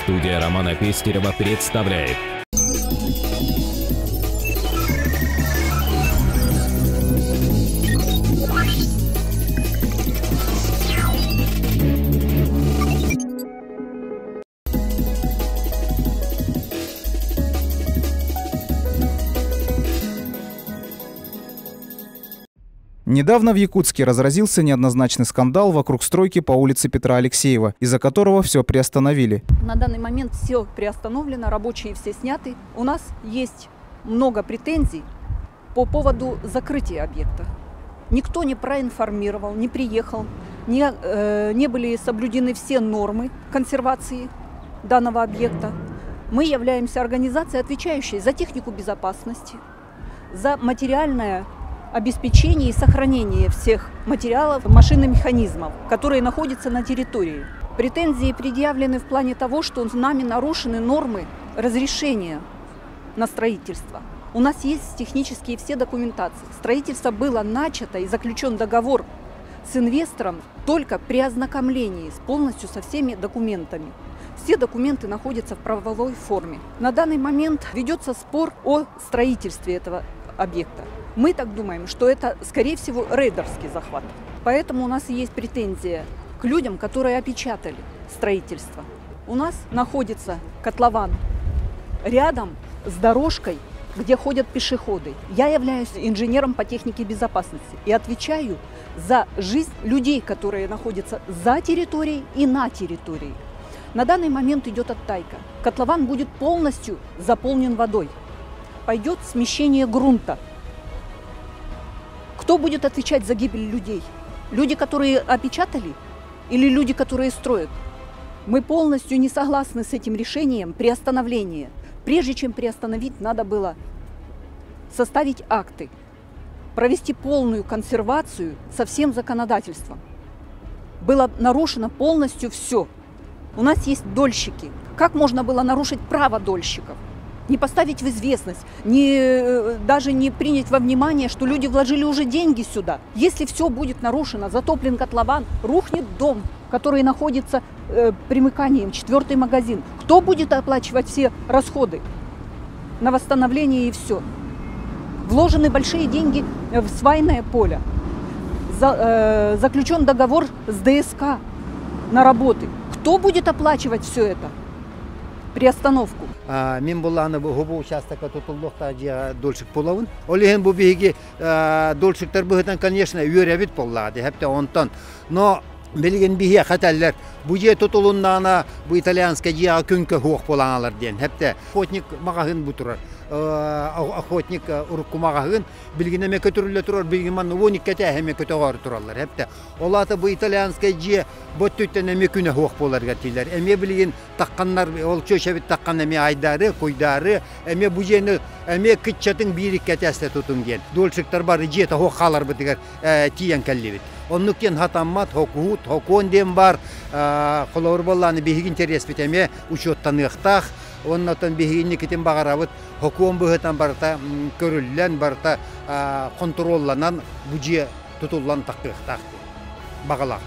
Студия Романа Пестерева представляет. Недавно в Якутске разразился неоднозначный скандал вокруг стройки по улице Петра Алексеева, из-за которого все приостановили. На данный момент все приостановлено, рабочие все сняты. У нас есть много претензий по поводу закрытия объекта. Никто не проинформировал, не приехал, не были соблюдены все нормы консервации данного объекта. Мы являемся организацией, отвечающей за технику безопасности, за материальное обеспечение и сохранение всех материалов, машин и механизмов, которые находятся на территории. Претензии предъявлены в плане того, что нами нарушены нормы разрешения на строительство. У нас есть технические все документации. Строительство было начато и заключен договор с инвестором только при ознакомлении полностью со всеми документами. Все документы находятся в правовой форме. На данный момент ведется спор о строительстве этого объекта. Мы так думаем, что это, скорее всего, рейдерский захват. Поэтому у нас есть претензия к людям, которые опечатали строительство. У нас находится котлован рядом с дорожкой, где ходят пешеходы. Я являюсь инженером по технике безопасности и отвечаю за жизнь людей, которые находятся за территорией и на территории. На данный момент идет оттайка. Котлован будет полностью заполнен водой. Пойдет смещение грунта. Кто будет отвечать за гибель людей? Люди, которые опечатали, или люди, которые строят? Мы полностью не согласны с этим решением приостановления. Прежде чем приостановить, надо было составить акты, провести полную консервацию со всем законодательством. Было нарушено полностью все. У нас есть дольщики. Как можно было нарушить право дольщиков? Не поставить в известность, даже не принять во внимание, что люди вложили уже деньги сюда. Если все будет нарушено, затоплен котлован, рухнет дом, который находится примыканием, 4-й магазин. Кто будет оплачивать все расходы на восстановление и все? Вложены большие деньги в свайное поле. Заключен договор с ДСК на работы. Кто будет оплачивать все это? Приостановку. Мен буланы бу участокка тутулдукта же дольшик болабын. Олеген бу биги дольшиктер быгытан, конечно, үйрөбүт боллады, хепте онтон. Но билген бие хаталлар бу же тутулундана бу итальянска же күнкө хук боланалар ден. Хепте охотник магагын бу турар. Охотник урукку магагын билгенеме көтүрүлө турар, билген ман воник кетеме көтөгөр туралар. Хепте олаты бу итальянска же боттүттен эме күнө хук боларга тилер. Эме билген такканнар ол чөшөбүт таккан эме айдары, койдары, эме бу жени эме кытчатын бирик кетесте тутунген. Дольшиктер бар жета хук халар битигер тиен келлибит. Оннукен хатаммат, хокут, хокондем бар, холор болланы бихиг интерес битеме учеттан ыктах. Оннотон бихигинни кетен багарабыт, хокон быгытан барта, көрүллен барта, контролланан бужи тутуллан такыктак багалак.